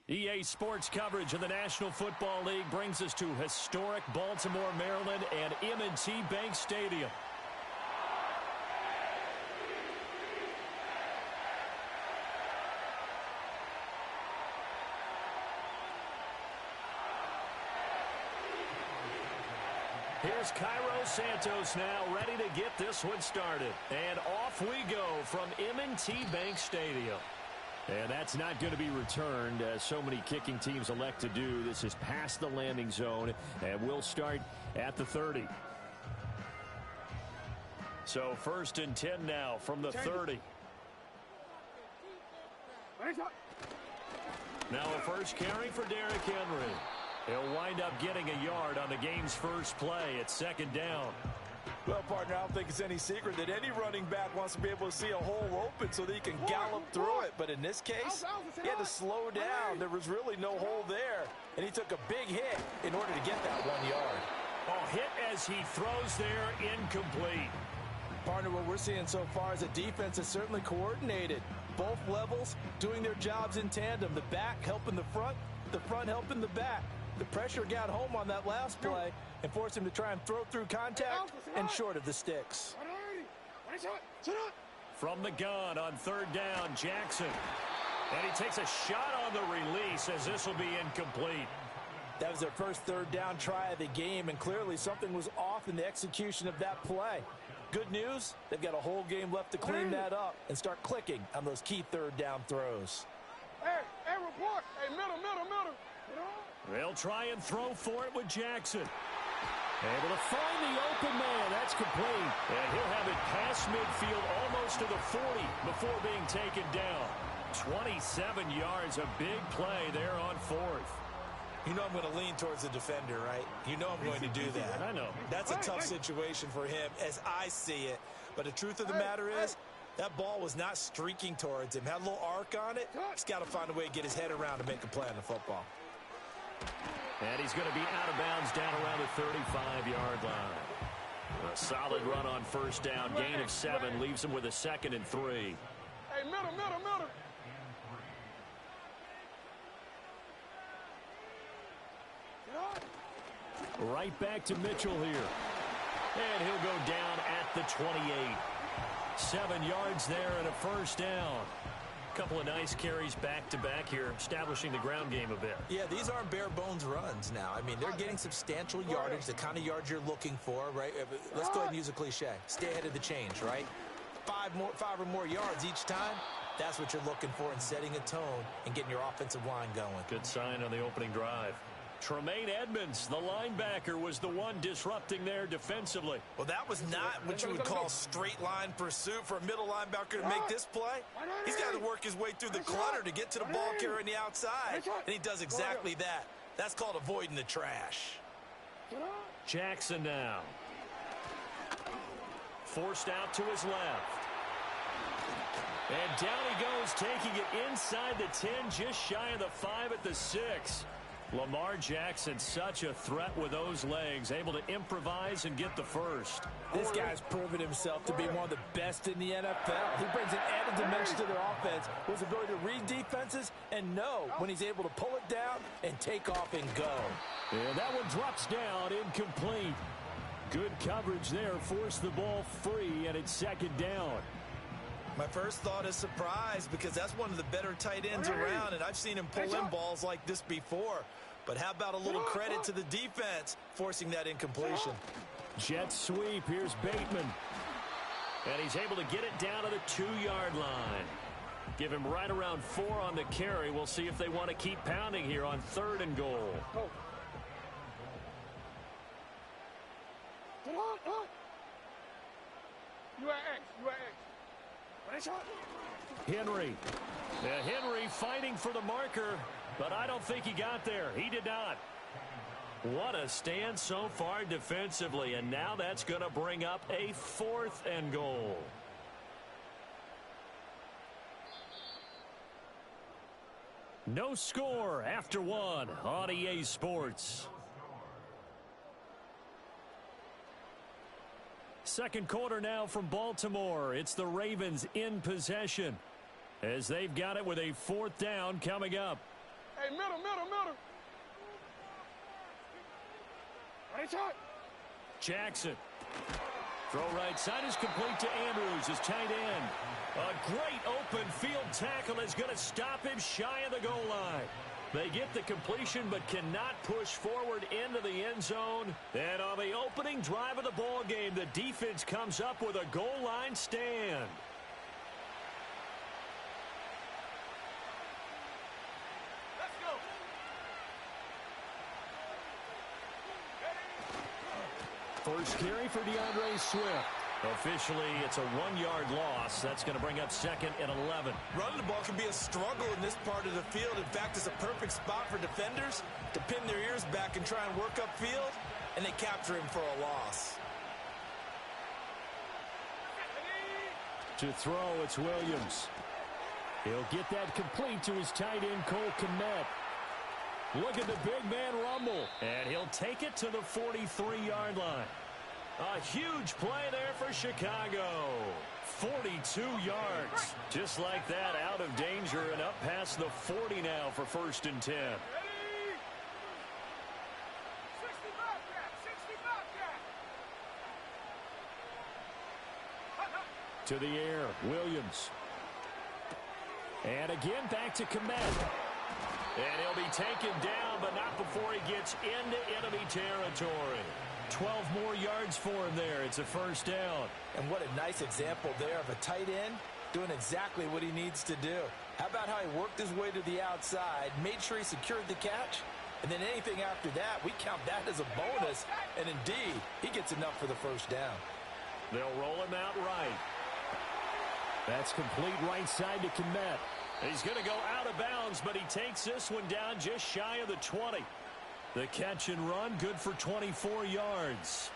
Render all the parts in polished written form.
EA Sports coverage of the National Football League brings us to historic Baltimore, Maryland, and M&T Bank Stadium. Here's Cairo Santos now, ready to get this one started. And off we go from M&T Bank Stadium. And that's not going to be returned, as so many kicking teams elect to do. This is past the landing zone, and we'll start at the 30. So 1st and 10 now from the 30. Now a first carry for Derrick Henry. He'll wind up getting a yard on the game's first play at 2nd down. Well, partner, I don't think it's any secret that any running back wants to be able to see a hole open so that he can gallop through it. But in this case, he had to slow down. There was really no hole there, and he took a big hit in order to get that 1 yard. Oh, hit as he throws there, incomplete. Partner, what we're seeing so far is a defense is certainly coordinated. Both levels doing their jobs in tandem. The back helping the front helping the back. The pressure got home on that last play and forced him to try and throw through contact and short of the sticks. From the gun on 3rd down, Jackson. And he takes a shot on the release as this will be incomplete. That was their first 3rd down try of the game, and clearly something was off in the execution of that play. Good news, they've got a whole game left to clean that up and start clicking on those key 3rd down throws. Hey, report. Hey, middle. They'll try and throw for it with Jackson. Able to find the open man. That's complete. And he'll have it past midfield almost to the 40 before being taken down. 27 yards, a big play there on 4th. You know I'm going to lean towards the defender, right? You know I'm going to do that. I know. That's a tough situation for him as I see it. But the truth of the matter is, that ball was not streaking towards him. Had a little arc on it. He's got to find a way to get his head around to make a play on the football. And he's going to be out of bounds down around the 35-yard line. A solid run on 1st down. Gain of 7 leaves him with a 2nd and 3. Hey, middle. Right back to Mitchell here. And he'll go down at the 28. 7 yards there and a 1st down. Couple of nice carries back-to-back here, establishing the ground game a bit. Yeah, these aren't bare-bones runs now. I mean, they're getting substantial yardage, the kind of yards you're looking for, right? Let's go ahead and use a cliche. Stay ahead of the change, right? 5 or more yards each time, that's what you're looking for in setting a tone and getting your offensive line going. Good sign on the opening drive. Tremaine Edmonds, the linebacker, was the one disrupting there defensively. Well, that was not what you would call straight line pursuit for a middle linebacker to make this play. He's got to work his way through the clutter to get to the ball carrier on the outside, and he does exactly that. That's called avoiding the trash. Jackson now. Forced out to his left. And down he goes, taking it inside the 10, just shy of the 5 at the 6. Lamar Jackson, such a threat with those legs, able to improvise and get the first. This guy's proven himself to be one of the best in the NFL. He brings an added dimension to their offense with his ability to read defenses and know when he's able to pull it down and take off and go. And that one drops down, incomplete. Good coverage there, forced the ball free, and it's 2nd down. My first thought is surprise, because that's one of the better tight ends around, and I've seen him pull in balls like this before. But how about a little credit to the defense forcing that incompletion? Jet sweep. Here's Bateman. And he's able to get it down to the 2-yard line. Give him right around 4 on the carry. We'll see if they want to keep pounding here on 3rd and goal. You are X. Henry. Henry fighting for the marker, but I don't think he got there. He did not. What a stand so far defensively, and now that's going to bring up a 4th and goal. No score after 1 on EA Sports. Second quarter now from Baltimore. It's the Ravens in possession as they've got it with a 4th down coming up. Hey, middle. Ready, shot. Jackson. Throw right side is complete to Andrews, his tight end. A great open field tackle is going to stop him shy of the goal line. They get the completion but cannot push forward into the end zone. And on the opening drive of the ball game, the defense comes up with a goal line stand. Let's go. First carry for DeAndre Swift. Officially, it's a 1-yard loss. That's going to bring up 2nd and 11. Running the ball can be a struggle in this part of the field. In fact, it's a perfect spot for defenders to pin their ears back and try and work upfield, and they capture him for a loss. To throw, it's Williams. He'll get that complete to his tight end, Cole Kmet. Look at the big man rumble. And he'll take it to the 43-yard line. A huge play there for Chicago. 42 yards. Just like that, out of danger and up past the 40 now for 1st and 10. Ready. 65 gap. To the air, Williams. And again, back to Kmet. And he'll be taken down, but not before he gets into enemy territory. 12 more yards for him there. It's a 1st down. And what a nice example there of a tight end doing exactly what he needs to do. How about how he worked his way to the outside, made sure he secured the catch, and then anything after that, we count that as a bonus. And indeed, he gets enough for the 1st down. They'll roll him out right. That's complete right side to Kmet. He's going to go out of bounds, but he takes this one down just shy of the 20. The catch and run, good for 24 yards.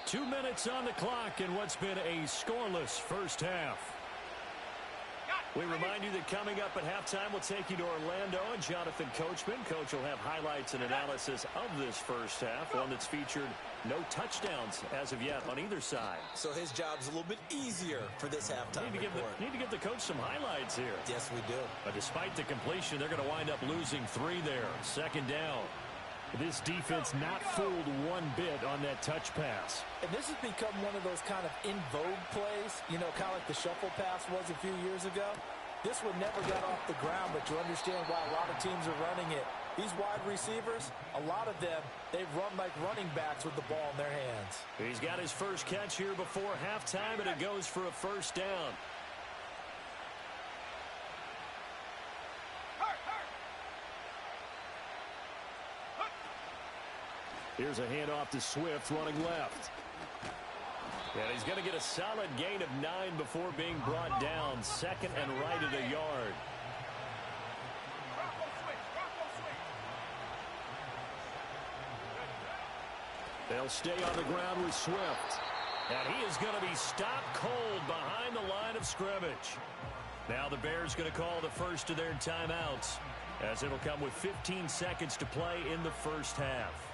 2 minutes on the clock in what's been a scoreless first half. We remind you that coming up at halftime, we'll take you to Orlando and Jonathan Coachman. Coach will have highlights and analysis of this first half, one that's featured no touchdowns as of yet on either side. So his job's a little bit easier for this halftime report. Need to give the coach some highlights here. Yes, we do. But despite the completion, they're going to wind up losing 3 there. 2nd down. This defense not fooled one bit on that touch pass. And this has become one of those kind of in vogue plays, you know, kind of like the shuffle pass was a few years ago. This one never got off the ground, but you understand why a lot of teams are running it. These wide receivers, a lot of them, they run like running backs with the ball in their hands. He's got his first catch here before halftime, and it goes for a 1st down. Here's a handoff to Swift running left. And he's going to get a solid gain of 9 before being brought down. 2nd and right at a yard. They'll stay on the ground with Swift. And he is going to be stopped cold behind the line of scrimmage. Now the Bears going to call the first of their timeouts, as it'll come with 15 seconds to play in the first half.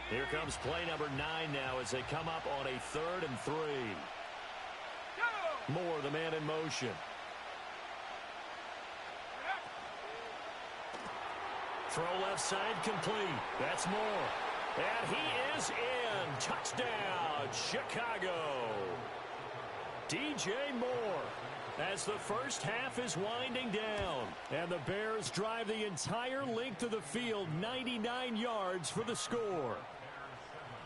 Here comes play number 9 now as they come up on a 3rd and 3. Moore, the man in motion. Throw left side complete. That's Moore. And he is in. Touchdown, Chicago. DJ Moore, as the first half is winding down. And the Bears drive the entire length of the field, 99 yards for the score.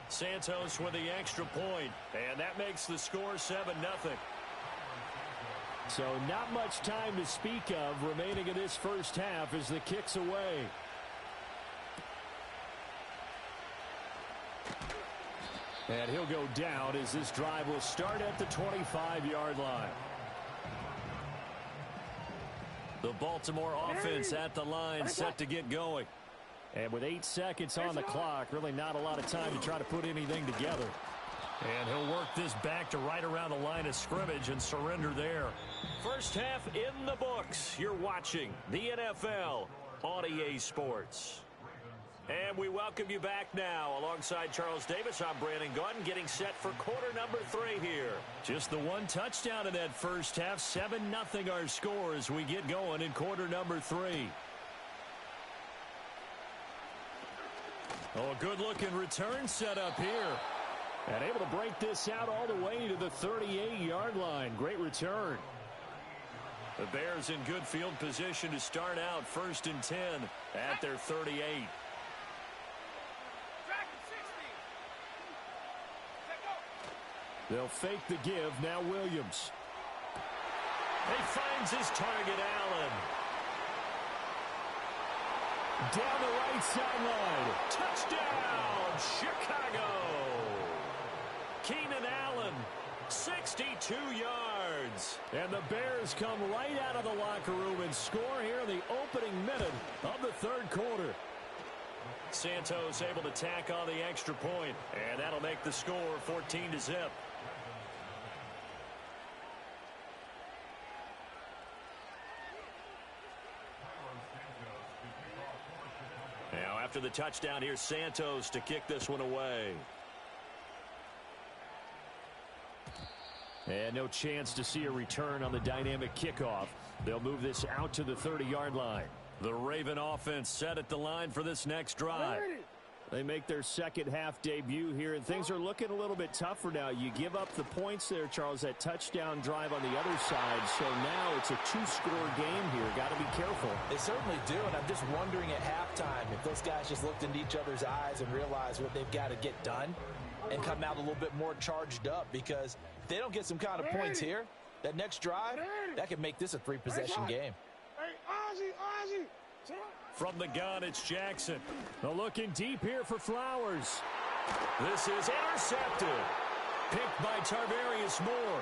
Santos with the extra point, and that makes the score 7-0. So not much time to speak of remaining in this first half as the kick's away. And he'll go down as this drive will start at the 25-yard line. The Baltimore offense at the line, set to get going. And with 8 seconds on the clock, really not a lot of time to try to put anything together. And he'll work this back to right around the line of scrimmage and surrender there. First half in the books. You're watching the NFL on EA Sports. And we welcome you back now. Alongside Charles Davis, I'm Brandon Gaudin, getting set for quarter number 3 here. Just the one touchdown in that first half. 7-0 our score as we get going in quarter number 3. Oh, a good-looking return set up here. And able to break this out all the way to the 38-yard line. Great return. The Bears in good field position to start out 1st and 10 at their 38. They'll fake the give. Now Williams. He finds his target, Allen. Down the right sideline. Touchdown, Chicago. Keenan Allen, 62 yards. And the Bears come right out of the locker room and score here in the opening minute of the 3rd quarter. Santos able to tack on the extra point, and that'll make the score 14-0. Now after the touchdown, here's Santos to kick this one away. And no chance to see a return on the dynamic kickoff. They'll move this out to the 30-yard line. The Raven offense set at the line for this next drive. They make their second half debut here, and things are looking a little bit tougher now. You give up the points there, Charles, that touchdown drive on the other side. So now it's a 2-score game here. Got to be careful. They certainly do, and I'm just wondering at halftime if those guys just looked into each other's eyes and realized what they've got to get done and come out a little bit more charged up, because if they don't get some kind of points here, that next drive, that could make this a 3-possession game. From the gun, it's Jackson. Looking deep here for Flowers. This is intercepted. Picked by Tarvarius Moore.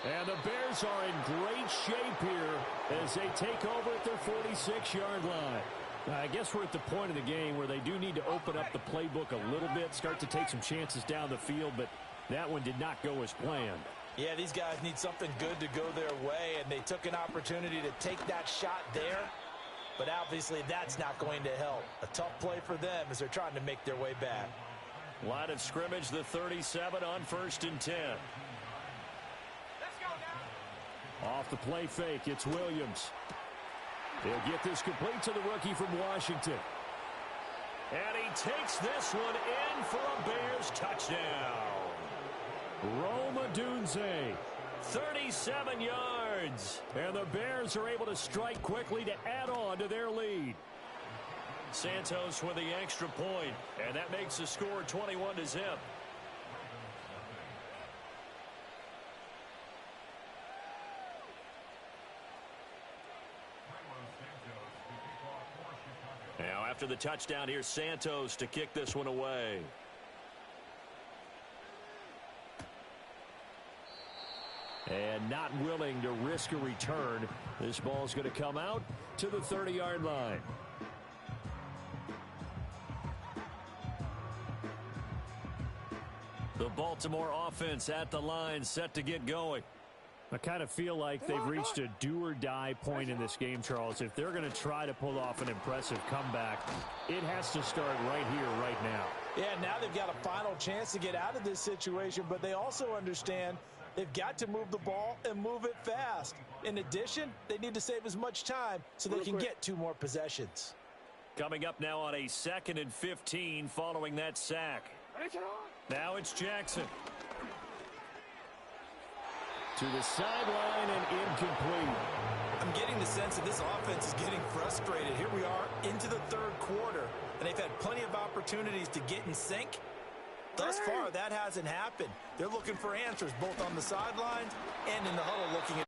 And the Bears are in great shape here as they take over at their 46-yard line. I guess we're at the point of the game where they do need to open up the playbook a little bit, start to take some chances down the field, but that one did not go as planned. Yeah, these guys need something good to go their way, and they took an opportunity to take that shot there, but obviously that's not going to help. A tough play for them as they're trying to make their way back. Line of scrimmage, the 37 on 1st and 10. Let's go now. Off the play fake, it's Williams. He'll get this complete to the rookie from Washington. And he takes this one in for a Bears touchdown. Rome Odunze, 37 yards. And the Bears are able to strike quickly to add on to their lead. Santos with the extra point, and that makes the score 21-0. Now after the touchdown, here's Santos to kick this one away. And not willing to risk a return. This ball's going to come out to the 30-yard line. The Baltimore offense at the line, set to get going. I kind of feel like they've reached a do-or-die point in this game, Charles. If they're going to try to pull off an impressive comeback, it has to start right here, right now. Yeah, now they've got a final chance to get out of this situation, but they also understand they've got to move the ball and move it fast. In addition, they need to save as much time so they can get 2 more possessions. Coming up now on a 2nd and 15 following that sack. Now it's Jackson. To the sideline and incomplete. I'm getting the sense that this offense is getting frustrated. Here we are into the 3rd quarter, and they've had plenty of opportunities to get in sync. Thus far, that hasn't happened. They're looking for answers both on the sidelines and in the huddle looking at